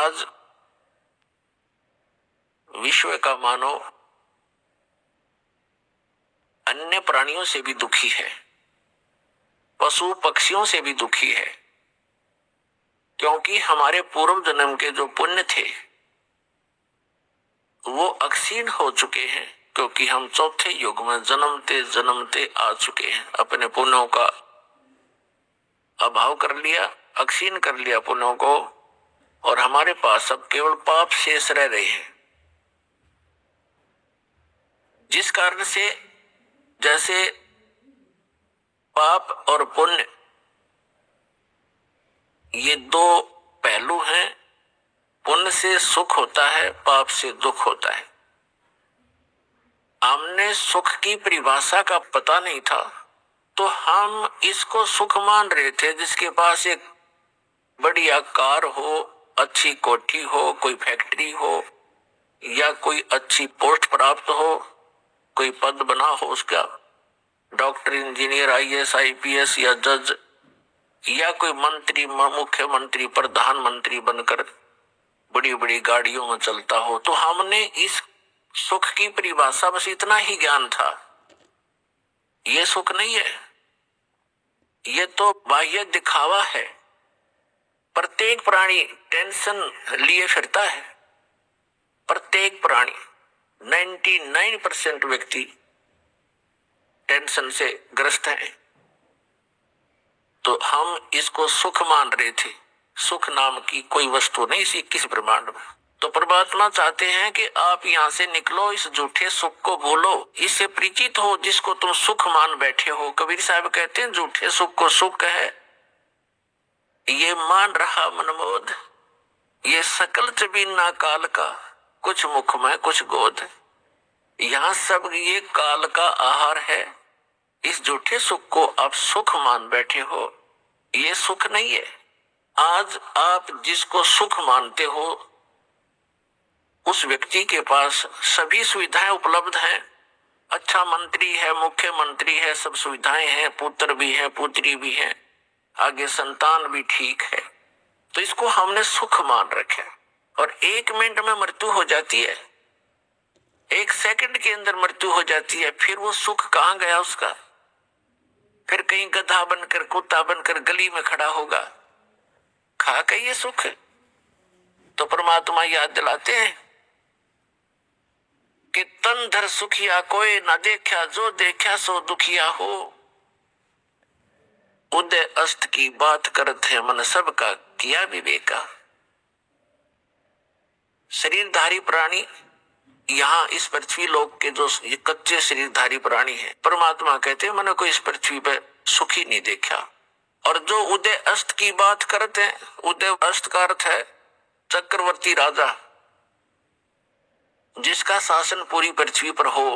आज विश्व का मानव अन्य प्राणियों से भी दुखी है, पशु पक्षियों से भी दुखी है, क्योंकि हमारे पूर्व जन्म के जो पुण्य थे वो अक्षीण हो चुके हैं, क्योंकि हम चौथे युग में जन्मते जन्मते आ चुके हैं। अपने पुण्यों का अभाव कर लिया, अक्षीण कर लिया पुण्यों को, और हमारे पास अब केवल पाप शेष रह रहे हैं, जिस कारण से जैसे पाप और पुण्य ये दो पहलू हैं। पुण्य से सुख होता है, पाप से दुख होता है। हमने सुख की परिभाषा का पता नहीं था, तो हम इसको सुख मान रहे थे जिसके पास एक बढ़िया कार हो, अच्छी कोठी हो, कोई फैक्ट्री हो, या कोई अच्छी पोस्ट प्राप्त हो, कोई पद बना हो उसका, डॉक्टर, इंजीनियर, आईएएस, आईपीएस या जज, या कोई मंत्री, मुख्यमंत्री, प्रधानमंत्री बनकर बड़ी बड़ी गाड़ियों में चलता हो। तो हमने इस सुख की परिभाषा बस इतना ही ज्ञान था। ये सुख नहीं है, ये तो बाह्य दिखावा है। प्रत्येक प्राणी टेंशन लिए फिरता है, प्रत्येक प्राणी 99% व्यक्ति टेंशन से ग्रस्त हैं। तो हम इसको सुख मान रहे थे। सुख नाम की कोई वस्तु नहीं इस 21 ब्रह्मांड में। तो परमात्मा चाहते हैं कि आप यहां से निकलो, इस झूठे सुख को भूलो, इससे परिचित हो जिसको तुम सुख मान बैठे हो। कबीर साहब कहते हैं झूठे सुख को सुख है, ये मान रहा मनमोद, ये सकल चबीना काल का, कुछ मुख में कुछ गोद। यहां सब ये काल का आहार है। इस झूठे सुख को आप सुख मान बैठे हो, ये सुख नहीं है। आज आप जिसको सुख मानते हो उस व्यक्ति के पास सभी सुविधाएं उपलब्ध हैं। अच्छा मंत्री है, मुख्यमंत्री है, सब सुविधाएं हैं, पुत्र भी है, पुत्री भी है, आगे संतान भी ठीक है। तो इसको हमने सुख मान रखा है। और 1 मिनट में मृत्यु हो जाती है, 1 सेकंड के अंदर मृत्यु हो जाती है। फिर वो सुख कहां गया उसका? फिर कहीं गधा बनकर, कुत्ता बनकर गली में खड़ा होगा, खा के ये सुख। तो परमात्मा याद दिलाते हैं कि तन धर सुखिया कोई ना देखा, जो देखा सो दुखिया हो। उदय अस्त की बात करत है मन सबका किया विवेका। शरीरधारी प्राणी यहाँ इस पृथ्वी लोक के जो ये कच्चे शरीरधारी प्राणी हैं, परमात्मा कहते हैं मैंने कोई इस पृथ्वी पे सुखी नहीं देखा। और जो उदय अस्त की बात करते हैं, उदय अस्त का अर्थ है चक्रवर्ती राजा, जिसका शासन पूरी पृथ्वी पर हो।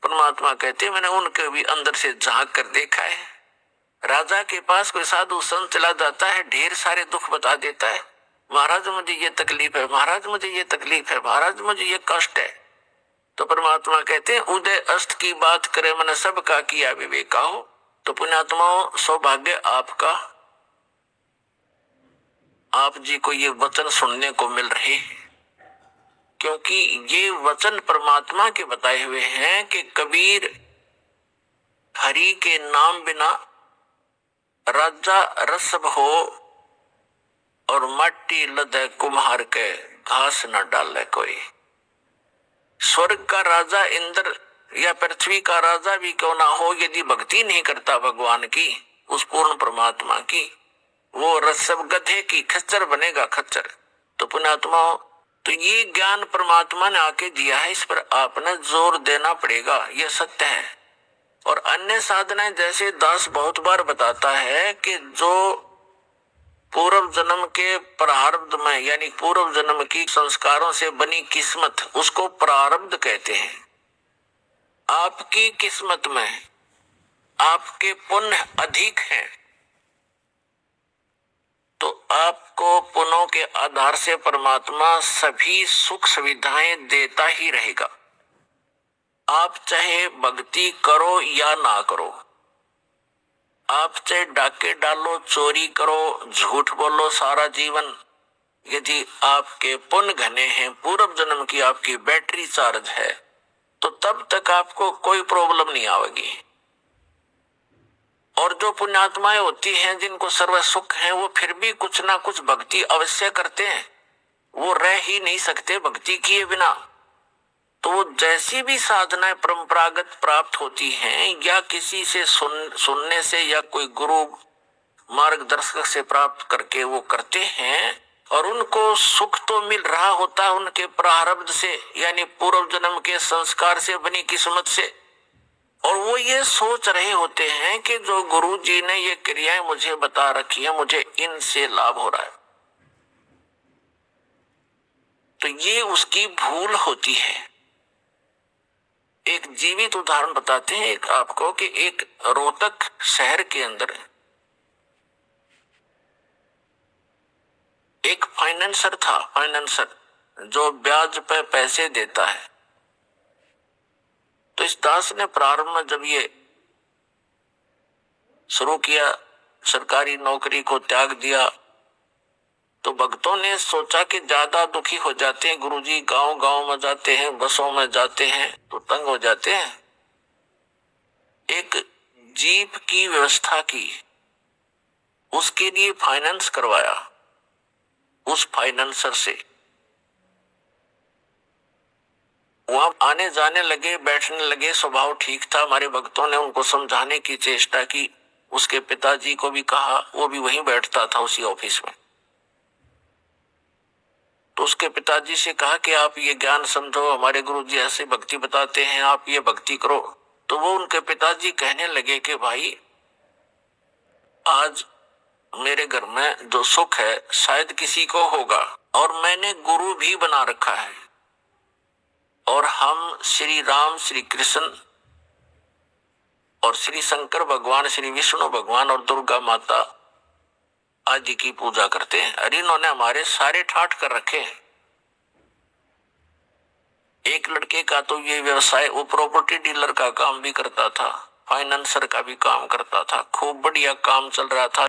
परमात्मा कहते हैं मैंने उनके भी अंदर से झांक कर देखा है। राजा के पास कोई साधु संत चला जाता है, ढेर सारे दुख बता देता है, महाराज मुझे ये तकलीफ है, महाराज मुझे ये तकलीफ है, महाराज मुझे ये कष्ट है। तो परमात्मा कहते हैं उदय अस्त की बात करे मैंने सबका किया विवेका हो। तो पुण्यात्माओं, सौभाग्य आपका, आप जी को ये वचन सुनने को मिल रहे, क्योंकि ये वचन परमात्मा के बताए हुए हैं कि कबीर हरि के नाम बिना राजा रसब हो और मट्टी लदे कुम्हार के घास न डाले कोई। स्वर्ग का राजा इंद्र या पृथ्वी का राजा भी क्यों ना हो, यदि भक्ति नहीं करता भगवान की, उस पूर्ण परमात्मा की, वो रसब गधे की खच्चर बनेगा, खच्चर। तो पुण्यात्माओं, तो ये ज्ञान परमात्मा ने आके दिया है, इस पर आपने जोर देना पड़ेगा, ये सत्य है। और अन्य साधनाएं जैसे दास बहुत बार बताता है कि जो पूर्व जन्म के प्रारब्ध में, यानी पूर्व जन्म की संस्कारों से बनी किस्मत, उसको प्रारब्ध कहते हैं। आपकी किस्मत में आपके पुण्य अधिक हैं, तो आपको पुण्यों के आधार से परमात्मा सभी सुख सुविधाएं देता ही रहेगा। आप चाहे भक्ति करो या ना करो, आप चाहे डाके डालो, चोरी करो, झूठ बोलो सारा जीवन, यदि आपके पुण्य घने हैं, पूर्व जन्म की आपकी बैटरी चार्ज है, तो तब तक आपको कोई प्रॉब्लम नहीं आएगी। और जो पुण्यात्माएं होती हैं जिनको सर्व सुख है, वो फिर भी कुछ ना कुछ भक्ति अवश्य करते हैं, वो रह ही नहीं सकते भक्ति किए बिना। तो वो जैसी भी साधनाएं परंपरागत प्राप्त होती हैं या किसी से सुनने से या कोई गुरु मार्गदर्शक से प्राप्त करके वो करते हैं, और उनको सुख तो मिल रहा होता है उनके प्रारब्ध से, यानी पूर्व जन्म के संस्कार से बनी किस्मत से। और वो ये सोच रहे होते हैं कि जो गुरु जी ने ये क्रियाएं मुझे बता रखी है, मुझे इनसे लाभ हो रहा है। तो ये उसकी भूल होती है। एक जीवित उदाहरण बताते हैं एक आपको कि एक रोहतक शहर के अंदर एक फाइनेंसर था, फाइनेंसर जो ब्याज पे पैसे देता है। तो इस दास ने प्रारंभ में जब ये शुरू किया, सरकारी नौकरी को त्याग दिया, तो भक्तों ने सोचा कि ज्यादा दुखी हो जाते हैं गुरुजी, गांव गांव में जाते हैं, बसों में जाते हैं तो तंग हो जाते हैं। एक जीप की व्यवस्था की, उसके लिए फाइनेंस करवाया उस फाइनेंसर से। वहां आने जाने लगे, बैठने लगे, स्वभाव ठीक था। हमारे भक्तों ने उनको समझाने की चेष्टा की, उसके पिताजी को भी कहा, वो भी वहीं बैठता था उसी ऑफिस में। तो उसके पिताजी से कहा कि आप ये ज्ञान समझो, हमारे गुरुजी ऐसे भक्ति बताते हैं, आप ये भक्ति करो। तो वो उनके पिताजी कहने लगे कि भाई, आज मेरे घर में जो सुख है शायद किसी को होगा, और मैंने गुरु भी बना रखा है, और हम श्री राम, श्री कृष्ण और श्री शंकर भगवान, श्री विष्णु भगवान और दुर्गा माता आदि की पूजा करते हैं। अरे इन्होंने हमारे सारे ठाठ कर रखे हैं। एक लड़के का तो ये व्यवसाय, वो प्रॉपर्टी डीलर का काम भी करता था, फाइनेंसर का भी काम करता था, खूब बढ़िया काम चल रहा था।